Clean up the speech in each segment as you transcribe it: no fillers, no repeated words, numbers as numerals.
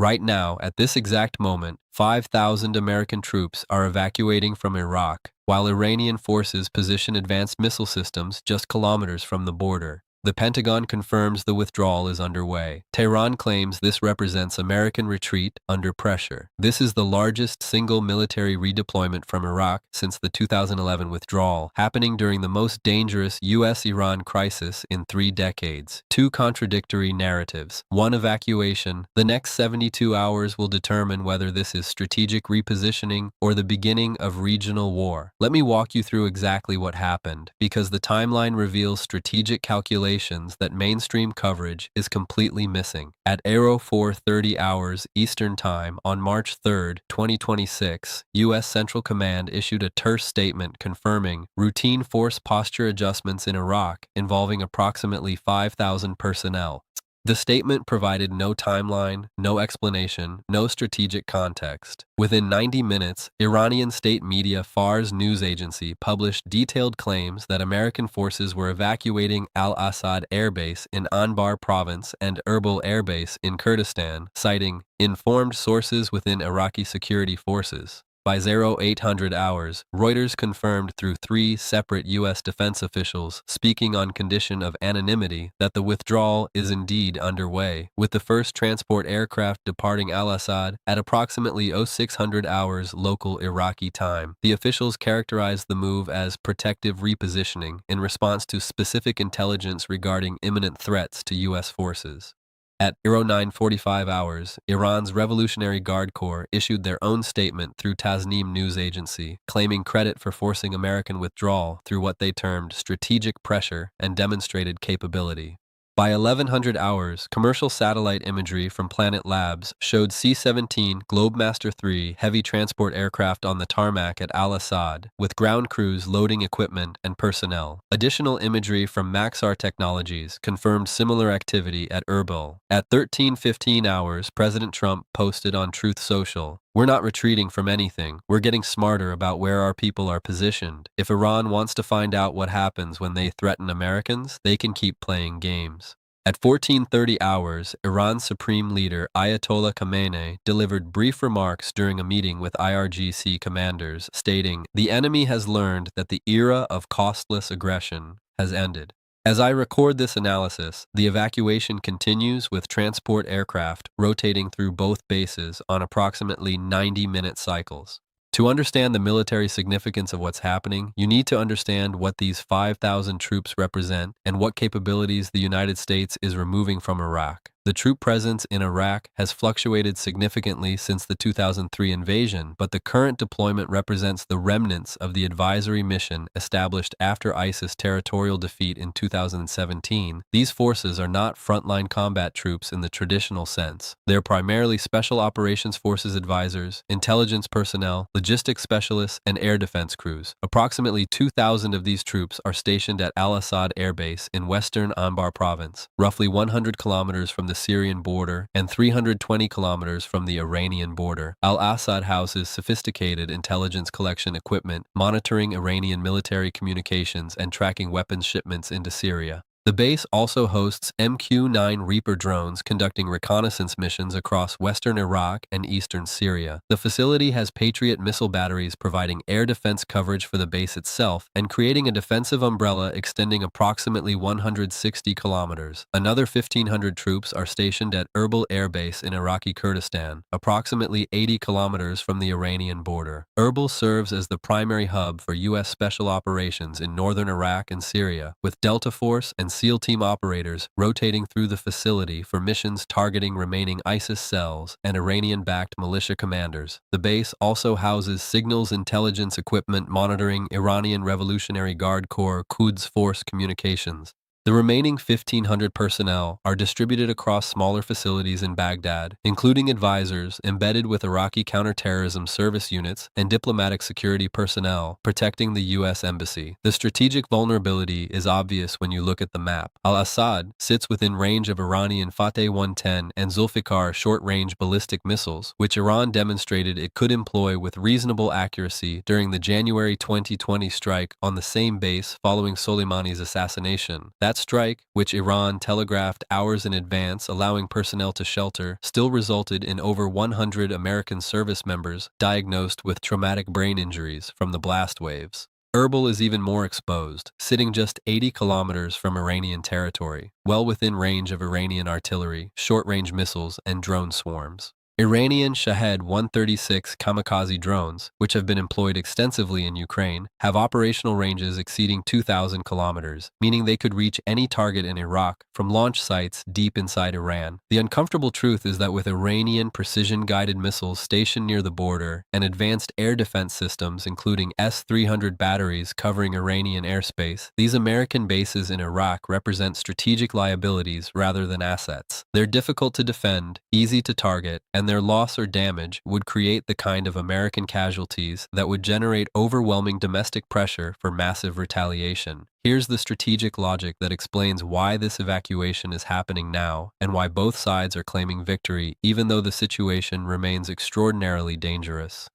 Right now, at this exact moment, 5,000 American troops are evacuating from Iraq, while Iranian forces position advanced missile systems just kilometers from the border. The Pentagon confirms the withdrawal is underway. Tehran claims this represents American retreat under pressure. This is the largest single military redeployment from Iraq since the 2011 withdrawal, happening during the most dangerous U.S.-Iran crisis in 3 decades. Two contradictory narratives. One evacuation. The next 72 hours will determine whether this is strategic repositioning or the beginning of regional war. Let me walk you through exactly what happened, because the timeline reveals strategic calculations that mainstream coverage is completely missing. At 04:30 hours Eastern Time on March 3, 2026, U.S. Central Command issued a terse statement confirming routine force posture adjustments in Iraq involving approximately 5,000 personnel. The statement provided no timeline, no explanation, no strategic context. Within 90 minutes, Iranian state media Fars news agency published detailed claims that American forces were evacuating Al-Assad Air Base in Anbar province and Erbil Air Base in Kurdistan, citing informed sources within Iraqi security forces. By 0800 hours, Reuters confirmed through 3 separate U.S. defense officials speaking on condition of anonymity that the withdrawal is indeed underway, with the first transport aircraft departing Al-Assad at approximately 0600 hours local Iraqi time. The officials characterized the move as protective repositioning in response to specific intelligence regarding imminent threats to U.S. forces. At 09:45 hours, Iran's Revolutionary Guard Corps issued their own statement through Tasnim news agency, claiming credit for forcing American withdrawal through what they termed strategic pressure and demonstrated capability. By 1100 hours, commercial satellite imagery from Planet Labs showed C-17 Globemaster III heavy transport aircraft on the tarmac at Al-Assad, with ground crews loading equipment and personnel. Additional imagery from Maxar Technologies confirmed similar activity at Erbil. At 13:15 hours, President Trump posted on Truth Social, "We're not retreating from anything. We're getting smarter about where our people are positioned. If Iran wants to find out what happens when they threaten Americans, they can keep playing games." At 14:30 hours, Iran's supreme leader Ayatollah Khamenei delivered brief remarks during a meeting with IRGC commanders, stating, "The enemy has learned that the era of costless aggression has ended." As I record this analysis, the evacuation continues with transport aircraft rotating through both bases on approximately 90-minute cycles. To understand the military significance of what's happening, you need to understand what these 5,000 troops represent and what capabilities the United States is removing from Iraq. The troop presence in Iraq has fluctuated significantly since the 2003 invasion, but the current deployment represents the remnants of the advisory mission established after ISIS territorial defeat in 2017. These forces are not frontline combat troops in the traditional sense. They're primarily Special Operations Forces advisors, intelligence personnel, logistics specialists, and air defense crews. Approximately 2,000 of these troops are stationed at Al-Assad Air Base in western Anbar province, roughly 100 kilometers from the Syrian border and 320 kilometers from the Iranian border. Al-Assad houses sophisticated intelligence collection equipment, monitoring Iranian military communications and tracking weapons shipments into Syria. The base also hosts MQ-9 Reaper drones conducting reconnaissance missions across western Iraq and eastern Syria. The facility has Patriot missile batteries providing air defense coverage for the base itself and creating a defensive umbrella extending approximately 160 kilometers. Another 1,500 troops are stationed at Erbil Air Base in Iraqi Kurdistan, approximately 80 kilometers from the Iranian border. Erbil serves as the primary hub for U.S. special operations in northern Iraq and Syria, with Delta Force and SEAL team operators rotating through the facility for missions targeting remaining ISIS cells and Iranian-backed militia commanders. The base also houses signals intelligence equipment monitoring Iranian Revolutionary Guard Corps Quds Force communications. The remaining 1,500 personnel are distributed across smaller facilities in Baghdad, including advisors embedded with Iraqi counterterrorism service units and diplomatic security personnel protecting the U.S. Embassy. The strategic vulnerability is obvious when you look at the map. Al-Assad sits within range of Iranian Fateh 110 and Zulfikar short-range ballistic missiles, which Iran demonstrated it could employ with reasonable accuracy during the January 2020 strike on the same base following Soleimani's assassination. That That strike, which Iran telegraphed hours in advance, allowing personnel to shelter, still resulted in over 100 American service members diagnosed with traumatic brain injuries from the blast waves. Erbil is even more exposed, sitting just 80 kilometers from Iranian territory, well within range of Iranian artillery, short-range missiles, and drone swarms. Iranian Shahed 136 kamikaze drones, which have been employed extensively in Ukraine, have operational ranges exceeding 2,000 kilometers, meaning they could reach any target in Iraq from launch sites deep inside Iran. The uncomfortable truth is that with Iranian precision-guided missiles stationed near the border and advanced air defense systems including S-300 batteries covering Iranian airspace, these American bases in Iraq represent strategic liabilities rather than assets. They're difficult to defend, easy to target, and their loss or damage would create the kind of American casualties that would generate overwhelming domestic pressure for massive retaliation. Here's the strategic logic that explains why this evacuation is happening now and why both sides are claiming victory even though the situation remains extraordinarily dangerous.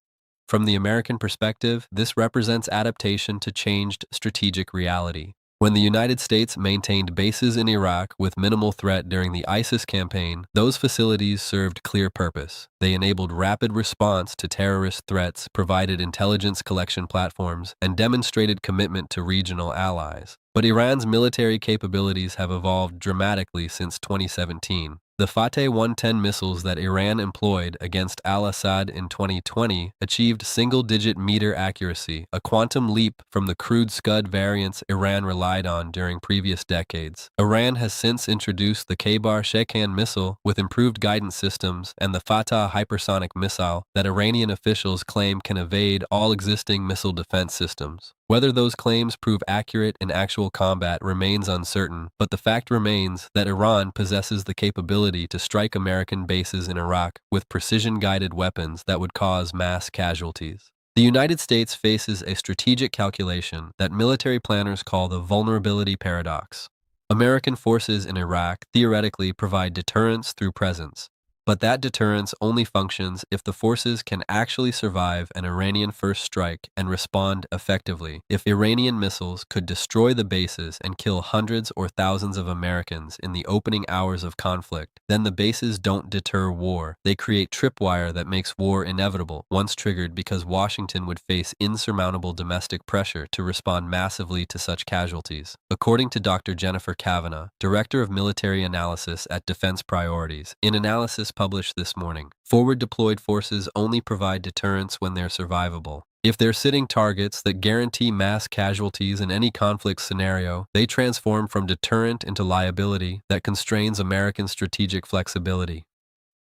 From the American perspective, this represents adaptation to changed strategic reality. When the United States maintained bases in Iraq with minimal threat during the ISIS campaign, those facilities served clear purpose. They enabled rapid response to terrorist threats, provided intelligence collection platforms, and demonstrated commitment to regional allies. But Iran's military capabilities have evolved dramatically since 2017. The Fateh 110 missiles that Iran employed against al-Assad in 2020 achieved single-digit meter accuracy, a quantum leap from the crude Scud variants Iran relied on during previous decades. Iran has since introduced the Khaybar-Shekan missile with improved guidance systems and the Fatah hypersonic missile that Iranian officials claim can evade all existing missile defense systems. Whether those claims prove accurate in actual combat remains uncertain, but the fact remains that Iran possesses the capability to strike American bases in Iraq with precision-guided weapons that would cause mass casualties. The United States faces a strategic calculation that military planners call the vulnerability paradox. American forces in Iraq theoretically provide deterrence through presence, but that deterrence only functions if the forces can actually survive an Iranian first strike and respond effectively. If Iranian missiles could destroy the bases and kill hundreds or thousands of Americans in the opening hours of conflict, then the bases don't deter war. They create tripwire that makes war inevitable once triggered because Washington would face insurmountable domestic pressure to respond massively to such casualties. According to Dr. Jennifer Kavanagh, Director of Military Analysis at Defense Priorities, in analysis published this morning, forward-deployed forces only provide deterrence when they're survivable. If they're sitting targets that guarantee mass casualties in any conflict scenario, they transform from deterrent into liability that constrains American strategic flexibility.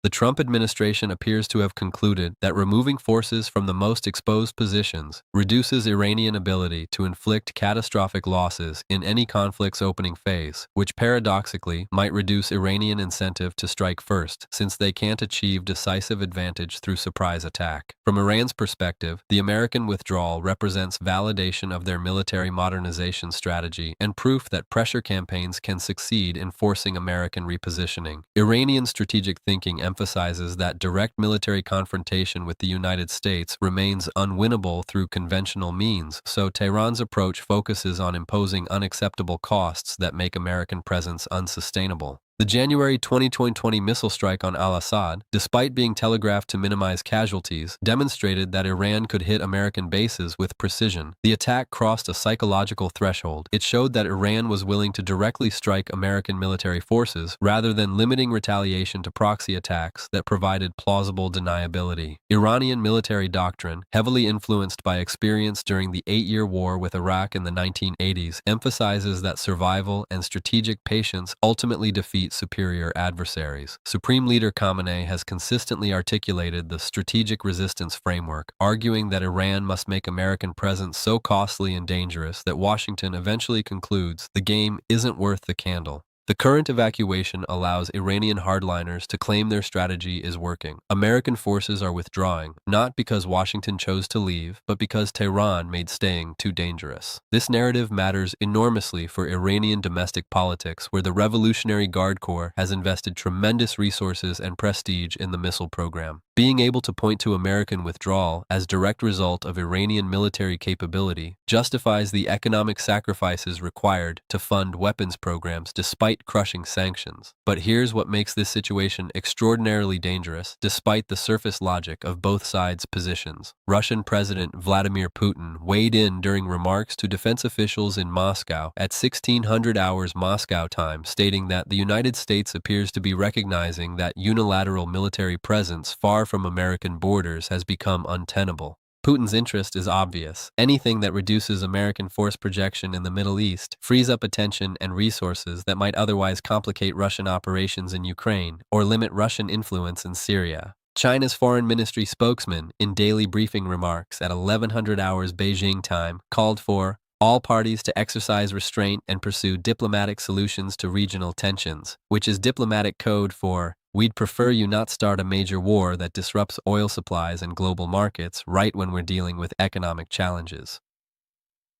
The Trump administration appears to have concluded that removing forces from the most exposed positions reduces Iranian ability to inflict catastrophic losses in any conflict's opening phase, which paradoxically might reduce Iranian incentive to strike first, since they can't achieve decisive advantage through surprise attack. From Iran's perspective, the American withdrawal represents validation of their military modernization strategy and proof that pressure campaigns can succeed in forcing American repositioning. Iranian strategic thinking emphasizes that direct military confrontation with the United States remains unwinnable through conventional means, so Tehran's approach focuses on imposing unacceptable costs that make American presence unsustainable. The January 2020 missile strike on al-Assad, despite being telegraphed to minimize casualties, demonstrated that Iran could hit American bases with precision. The attack crossed a psychological threshold. It showed that Iran was willing to directly strike American military forces rather than limiting retaliation to proxy attacks that provided plausible deniability. Iranian military doctrine, heavily influenced by experience during the 8-year war with Iraq in the 1980s, emphasizes that survival and strategic patience ultimately defeat superior adversaries. Supreme Leader Khamenei has consistently articulated the strategic resistance framework, arguing that Iran must make American presence so costly and dangerous that Washington eventually concludes the game isn't worth the candle. The current evacuation allows Iranian hardliners to claim their strategy is working. American forces are withdrawing, not because Washington chose to leave, but because Tehran made staying too dangerous. This narrative matters enormously for Iranian domestic politics, where the Revolutionary Guard Corps has invested tremendous resources and prestige in the missile program. Being able to point to American withdrawal as direct result of Iranian military capability justifies the economic sacrifices required to fund weapons programs despite crushing sanctions. But here's what makes this situation extraordinarily dangerous, despite the surface logic of both sides' positions. Russian President Vladimir Putin weighed in during remarks to defense officials in Moscow at 1600 hours Moscow time, stating that the United States appears to be recognizing that unilateral military presence far from American borders has become untenable. Putin's interest is obvious. Anything that reduces American force projection in the Middle East frees up attention and resources that might otherwise complicate Russian operations in Ukraine or limit Russian influence in Syria. China's foreign ministry spokesman, in daily briefing remarks at 1100 hours Beijing time, called for all parties to exercise restraint and pursue diplomatic solutions to regional tensions, which is diplomatic code for "we'd prefer you not start a major war that disrupts oil supplies and global markets right when we're dealing with economic challenges."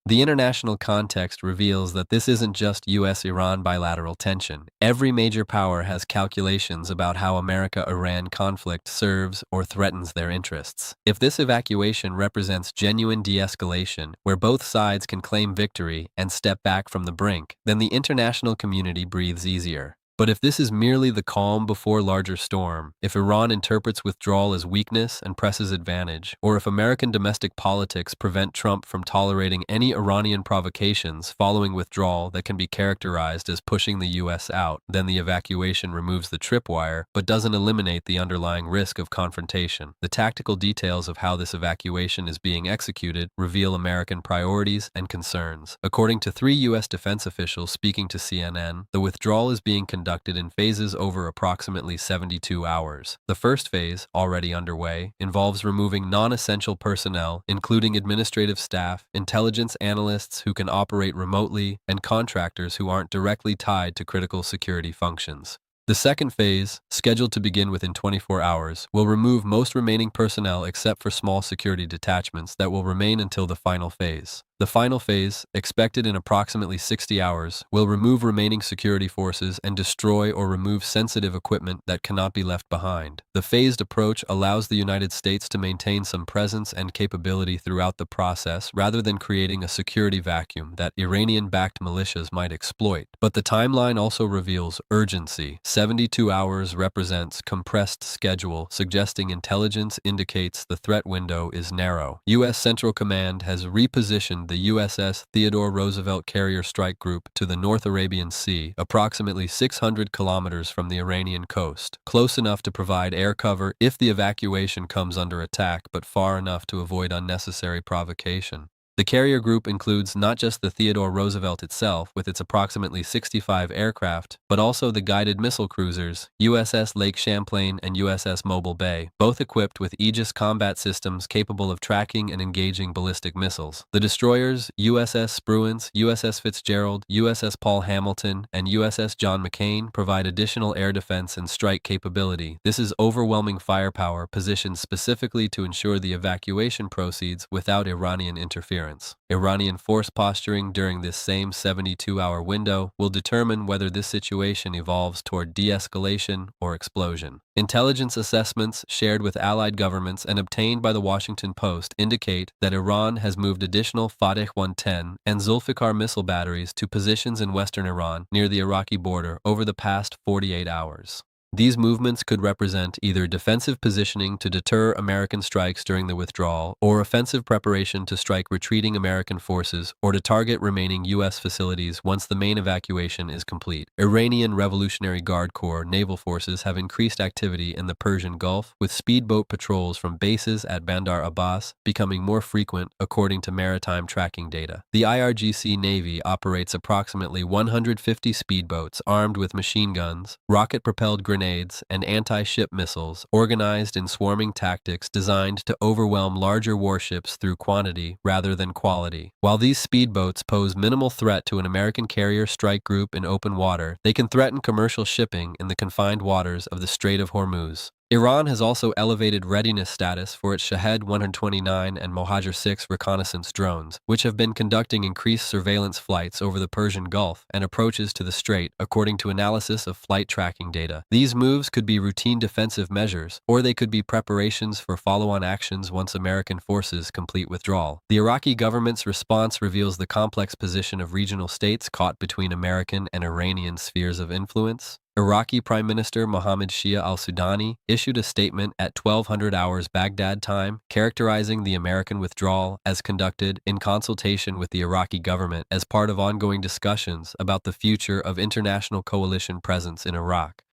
The international context reveals that this isn't just US-Iran bilateral tension. Every major power has calculations about how America-Iran conflict serves or threatens their interests. If this evacuation represents genuine de-escalation, where both sides can claim victory and step back from the brink, then the international community breathes easier. But if this is merely the calm before larger storm, if Iran interprets withdrawal as weakness and presses advantage, or if American domestic politics prevent Trump from tolerating any Iranian provocations following withdrawal that can be characterized as pushing the U.S. out, then the evacuation removes the tripwire but doesn't eliminate the underlying risk of confrontation. The tactical details of how this evacuation is being executed reveal American priorities and concerns. According to 3 U.S. defense officials speaking to CNN, the withdrawal is being conducted in phases over approximately 72 hours. The first phase, already underway, involves removing non-essential personnel, including administrative staff, intelligence analysts who can operate remotely, and contractors who aren't directly tied to critical security functions. The second phase, scheduled to begin within 24 hours, will remove most remaining personnel except for small security detachments that will remain until the final phase. The final phase, expected in approximately 60 hours, will remove remaining security forces and destroy or remove sensitive equipment that cannot be left behind. The phased approach allows the United States to maintain some presence and capability throughout the process rather than creating a security vacuum that Iranian-backed militias might exploit. But the timeline also reveals urgency. 72 hours represents compressed schedule, suggesting intelligence indicates the threat window is narrow. U.S. Central Command has repositioned the USS Theodore Roosevelt Carrier Strike Group to the North Arabian Sea, approximately 600 kilometers from the Iranian coast, close enough to provide air cover if the evacuation comes under attack, but far enough to avoid unnecessary provocation. The carrier group includes not just the Theodore Roosevelt itself with its approximately 65 aircraft, but also the guided missile cruisers USS Lake Champlain and USS Mobile Bay, both equipped with Aegis combat systems capable of tracking and engaging ballistic missiles. The destroyers USS Spruance, USS Fitzgerald, USS Paul Hamilton, and USS John McCain provide additional air defense and strike capability. This is overwhelming firepower positioned specifically to ensure the evacuation proceeds without Iranian interference. Iranian force posturing during this same 72-hour window will determine whether this situation evolves toward de-escalation or explosion. Intelligence assessments shared with allied governments and obtained by the Washington Post indicate that Iran has moved additional Fateh 110 and Zulfikar missile batteries to positions in western Iran near the Iraqi border over the past 48 hours. These movements could represent either defensive positioning to deter American strikes during the withdrawal, or offensive preparation to strike retreating American forces or to target remaining U.S. facilities once the main evacuation is complete. Iranian Revolutionary Guard Corps naval forces have increased activity in the Persian Gulf, with speedboat patrols from bases at Bandar Abbas becoming more frequent according to maritime tracking data. The IRGC Navy operates approximately 150 speedboats armed with machine guns, rocket-propelled grenades, and anti-ship missiles, organized in swarming tactics designed to overwhelm larger warships through quantity rather than quality. While these speedboats pose minimal threat to an American carrier strike group in open water, they can threaten commercial shipping in the confined waters of the Strait of Hormuz. Iran has also elevated readiness status for its Shahed 129 and Mohajer 6 reconnaissance drones, which have been conducting increased surveillance flights over the Persian Gulf and approaches to the Strait, according to analysis of flight tracking data. These moves could be routine defensive measures, or they could be preparations for follow-on actions once American forces complete withdrawal. The Iraqi government's response reveals the complex position of regional states caught between American and Iranian spheres of influence. Iraqi Prime Minister Mohammed Shia al-Sudani issued a statement at 1200 hours Baghdad time, characterizing the American withdrawal as conducted in consultation with the Iraqi government as part of ongoing discussions about the future of international coalition presence in Iraq.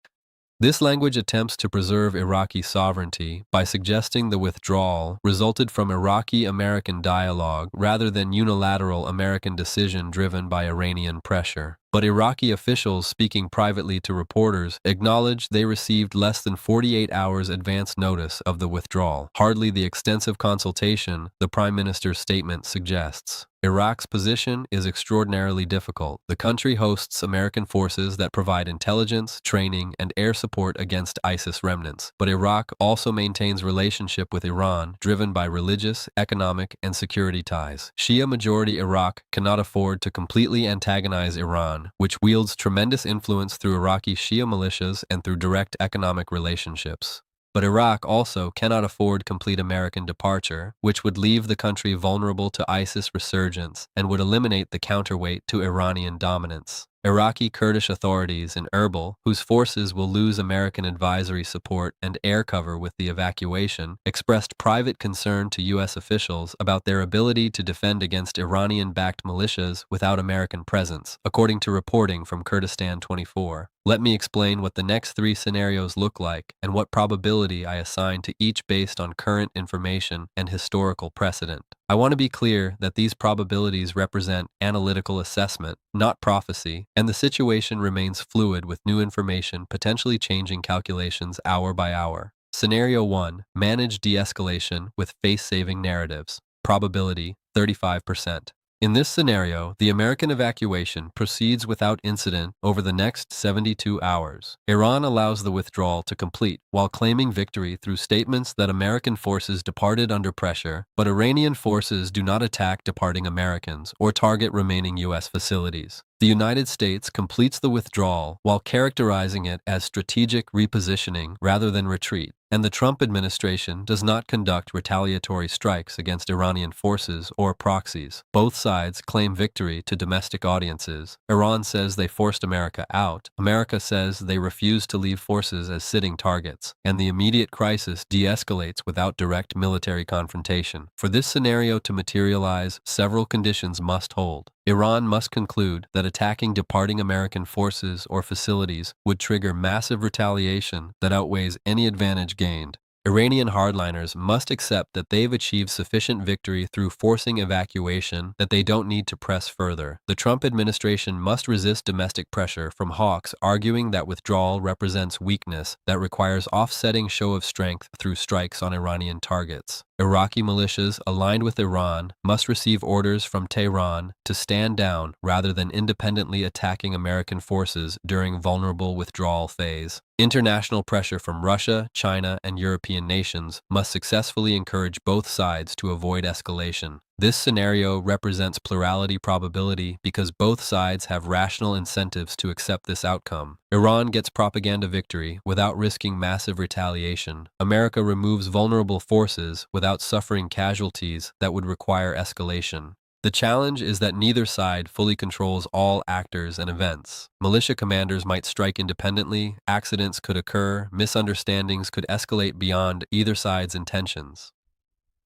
This language attempts to preserve Iraqi sovereignty by suggesting the withdrawal resulted from Iraqi-American dialogue rather than unilateral American decision driven by Iranian pressure. But Iraqi officials speaking privately to reporters acknowledged they received less than 48 hours advance notice of the withdrawal, hardly the extensive consultation the Prime Minister's statement suggests. Iraq's position is extraordinarily difficult. The country hosts American forces that provide intelligence, training, and air support against ISIS remnants. But Iraq also maintains relationship with Iran, driven by religious, economic, and security ties. Shia-majority Iraq cannot afford to completely antagonize Iran, which wields tremendous influence through Iraqi Shia militias and through direct economic relationships. But Iraq also cannot afford complete American departure, which would leave the country vulnerable to ISIS resurgence and would eliminate the counterweight to Iranian dominance. Iraqi Kurdish authorities in Erbil, whose forces will lose American advisory support and air cover with the evacuation, expressed private concern to U.S. officials about their ability to defend against Iranian-backed militias without American presence, according to reporting from Kurdistan 24. Let me explain what the next three scenarios look like and what probability I assign to each based on current information and historical precedent. I want to be clear that these probabilities represent analytical assessment, not prophecy, and the situation remains fluid with new information potentially changing calculations hour by hour. Scenario 1. Manage de-escalation with face-saving narratives. Probability 35%. In this scenario, the American evacuation proceeds without incident over the next 72 hours. Iran allows the withdrawal to complete while claiming victory through statements that American forces departed under pressure, but Iranian forces do not attack departing Americans or target remaining U.S. facilities. The United States completes the withdrawal while characterizing it as strategic repositioning rather than retreat, and the Trump administration does not conduct retaliatory strikes against Iranian forces or proxies. Both sides claim victory to domestic audiences. Iran says they forced America out. America says they refused to leave forces as sitting targets, and the immediate crisis de-escalates without direct military confrontation. For this scenario to materialize, several conditions must hold. Iran must conclude that attacking departing American forces or facilities would trigger massive retaliation that outweighs any advantage gained. Iranian hardliners must accept that they've achieved sufficient victory through forcing evacuation that they don't need to press further. The Trump administration must resist domestic pressure from hawks arguing that withdrawal represents weakness that requires offsetting show of strength through strikes on Iranian targets. Iraqi militias aligned with Iran must receive orders from Tehran to stand down rather than independently attacking American forces during vulnerable withdrawal phase. International pressure from Russia, China, and European nations must successfully encourage both sides to avoid escalation. This scenario represents plurality probability because both sides have rational incentives to accept this outcome. Iran gets propaganda victory without risking massive retaliation. America removes vulnerable forces without suffering casualties that would require escalation. The challenge is that neither side fully controls all actors and events. Militia commanders might strike independently, accidents could occur, misunderstandings could escalate beyond either side's intentions.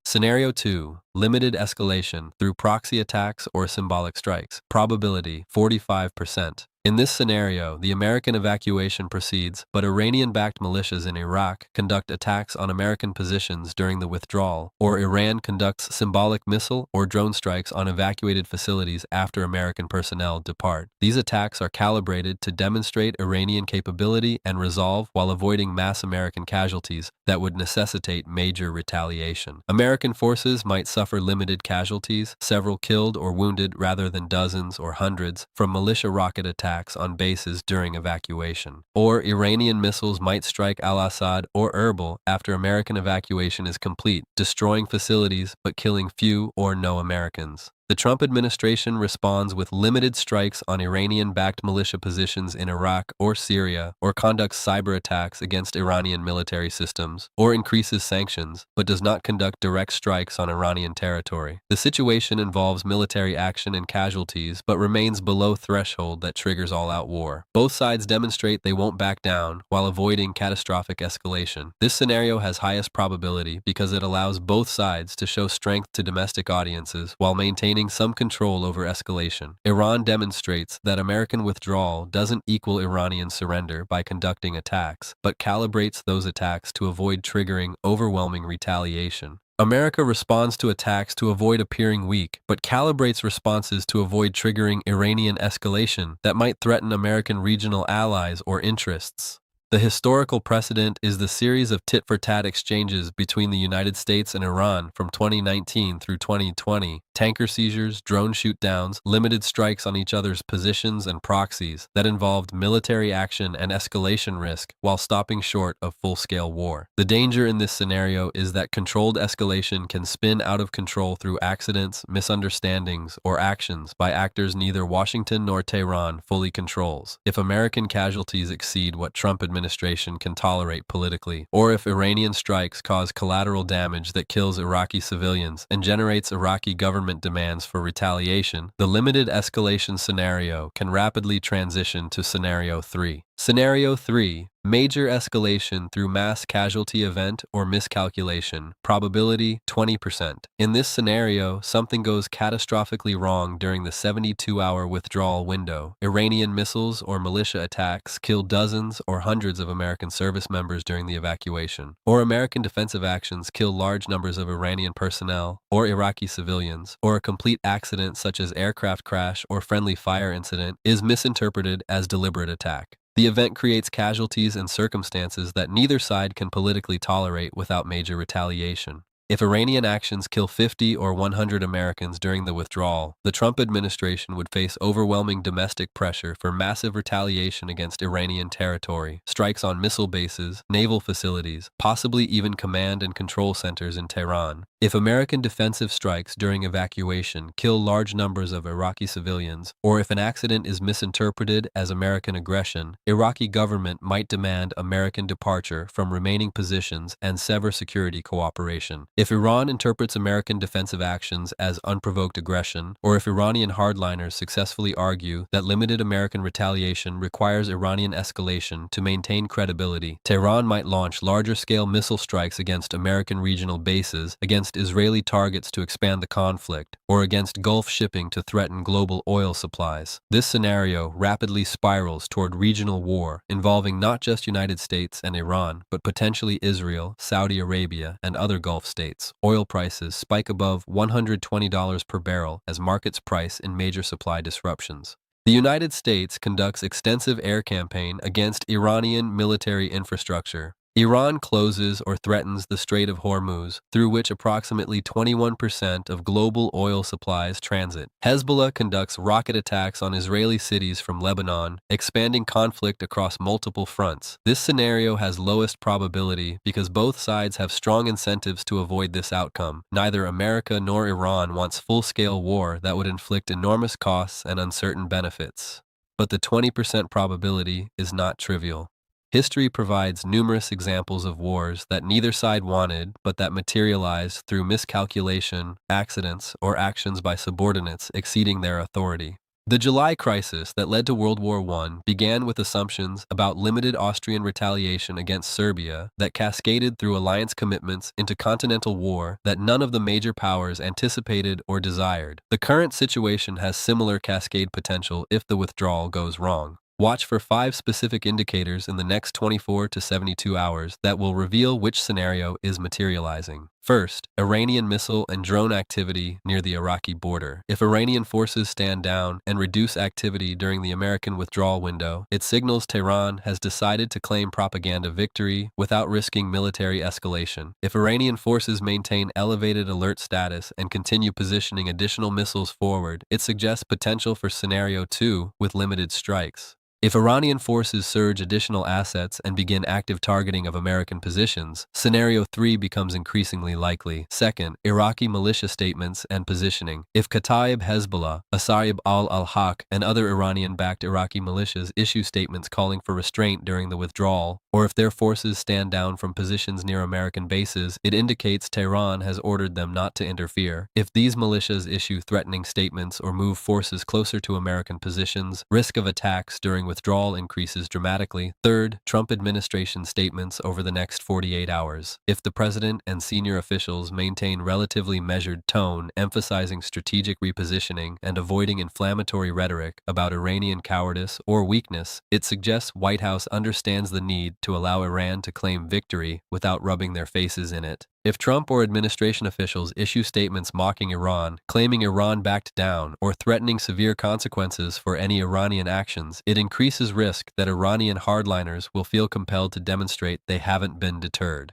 Scenario 2. Limited escalation through proxy attacks or symbolic strikes. Probability 45%. In this scenario, the American evacuation proceeds, but Iranian-backed militias in Iraq conduct attacks on American positions during the withdrawal, or Iran conducts symbolic missile or drone strikes on evacuated facilities after American personnel depart. These attacks are calibrated to demonstrate Iranian capability and resolve while avoiding mass American casualties that would necessitate major retaliation. American forces might suffer limited casualties, several killed or wounded rather than dozens or hundreds, from militia rocket attacks attacks on bases during evacuation. Or Iranian missiles might strike Al-Assad or Erbil after American evacuation is complete, destroying facilities but killing few or no Americans. The Trump administration responds with limited strikes on Iranian-backed militia positions in Iraq or Syria, or conducts cyber attacks against Iranian military systems, or increases sanctions, but does not conduct direct strikes on Iranian territory. The situation involves military action and casualties, but remains below threshold that triggers all-out war. Both sides demonstrate they won't back down while avoiding catastrophic escalation. This scenario has highest probability because it allows both sides to show strength to domestic audiences while maintaining some control over escalation. Iran demonstrates that American withdrawal doesn't equal Iranian surrender by conducting attacks, but calibrates those attacks to avoid triggering overwhelming retaliation. America responds to attacks to avoid appearing weak, but calibrates responses to avoid triggering Iranian escalation that might threaten American regional allies or interests. The historical precedent is the series of tit-for-tat exchanges between the United States and Iran from 2019 through 2020, tanker seizures, drone shoot-downs, limited strikes on each other's positions and proxies that involved military action and escalation risk while stopping short of full-scale war. The danger in this scenario is that controlled escalation can spin out of control through accidents, misunderstandings, or actions by actors neither Washington nor Tehran fully controls. If American casualties exceed what Trump administration can tolerate politically, or if Iranian strikes cause collateral damage that kills Iraqi civilians and generates Iraqi government demands for retaliation, the limited escalation scenario can rapidly transition to Scenario 3. Scenario 3. Major escalation through mass casualty event or miscalculation. Probability 20%. In this scenario, something goes catastrophically wrong during the 72-hour withdrawal window. Iranian missiles or militia attacks kill dozens or hundreds of American service members during the evacuation. Or American defensive actions kill large numbers of Iranian personnel or Iraqi civilians. Or a complete accident such as aircraft crash or friendly fire incident is misinterpreted as deliberate attack. The event creates casualties and circumstances that neither side can politically tolerate without major retaliation. If Iranian actions kill 50 or 100 Americans during the withdrawal, the Trump administration would face overwhelming domestic pressure for massive retaliation against Iranian territory, strikes on missile bases, naval facilities, possibly even command and control centers in Tehran. If American defensive strikes during evacuation kill large numbers of Iraqi civilians, or if an accident is misinterpreted as American aggression, Iraqi government might demand American departure from remaining positions and sever security cooperation. If Iran interprets American defensive actions as unprovoked aggression, or if Iranian hardliners successfully argue that limited American retaliation requires Iranian escalation to maintain credibility, Tehran might launch larger-scale missile strikes against American regional bases, against Israeli targets to expand the conflict, or against Gulf shipping to threaten global oil supplies. This scenario rapidly spirals toward regional war involving not just United States and Iran, but potentially Israel, Saudi Arabia, and other Gulf states. Oil prices spike above $120 per barrel as markets price in major supply disruptions. The United States conducts extensive air campaign against Iranian military infrastructure. Iran closes or threatens the Strait of Hormuz, through which approximately 21% of global oil supplies transit. Hezbollah conducts rocket attacks on Israeli cities from Lebanon, expanding conflict across multiple fronts. This scenario has lowest probability because both sides have strong incentives to avoid this outcome. Neither America nor Iran wants full-scale war that would inflict enormous costs and uncertain benefits. But the 20% probability is not trivial. History provides numerous examples of wars that neither side wanted, but that materialized through miscalculation, accidents, or actions by subordinates exceeding their authority. The July crisis that led to World War I began with assumptions about limited Austrian retaliation against Serbia that cascaded through alliance commitments into continental war that none of the major powers anticipated or desired. The current situation has similar cascade potential if the withdrawal goes wrong. Watch for 5 specific indicators in the next 24 to 72 hours that will reveal which scenario is materializing. First, Iranian missile and drone activity near the Iraqi border. If Iranian forces stand down and reduce activity during the American withdrawal window, it signals Tehran has decided to claim propaganda victory without risking military escalation. If Iranian forces maintain elevated alert status and continue positioning additional missiles forward, it suggests potential for Scenario 2 with limited strikes. If Iranian forces surge additional assets and begin active targeting of American positions, Scenario 3 becomes increasingly likely. Second, Iraqi militia statements and positioning. If Kataib Hezbollah, Asarib al-Haq, and other Iranian-backed Iraqi militias issue statements calling for restraint during the withdrawal, or if their forces stand down from positions near American bases, it indicates Tehran has ordered them not to interfere. If these militias issue threatening statements or move forces closer to American positions, risk of attacks during withdrawal increases dramatically. Third, Trump administration statements over the next 48 hours. If the president and senior officials maintain relatively measured tone, emphasizing strategic repositioning and avoiding inflammatory rhetoric about Iranian cowardice or weakness, it suggests White House understands the need to allow Iran to claim victory without rubbing their faces in it. If Trump or administration officials issue statements mocking Iran, claiming Iran backed down, or threatening severe consequences for any Iranian actions, it increases risk that Iranian hardliners will feel compelled to demonstrate they haven't been deterred.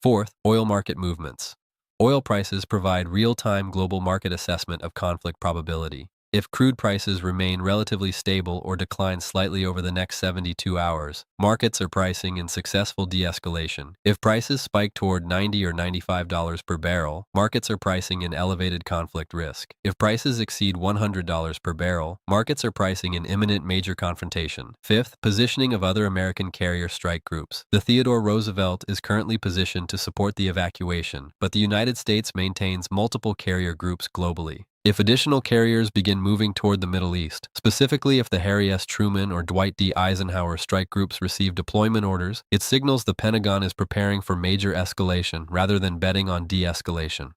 Fourth, oil market movements. Oil prices provide real-time global market assessment of conflict probability. If crude prices remain relatively stable or decline slightly over the next 72 hours, markets are pricing in successful de-escalation. If prices spike toward $90 or $95 per barrel, markets are pricing in elevated conflict risk. If prices exceed $100 per barrel, markets are pricing in imminent major confrontation. Fifth, positioning of other American carrier strike groups. The Theodore Roosevelt is currently positioned to support the evacuation, but the United States maintains multiple carrier groups globally. If additional carriers begin moving toward the Middle East, specifically if the Harry S. Truman or Dwight D. Eisenhower strike groups receive deployment orders, it signals the Pentagon is preparing for major escalation rather than betting on de-escalation.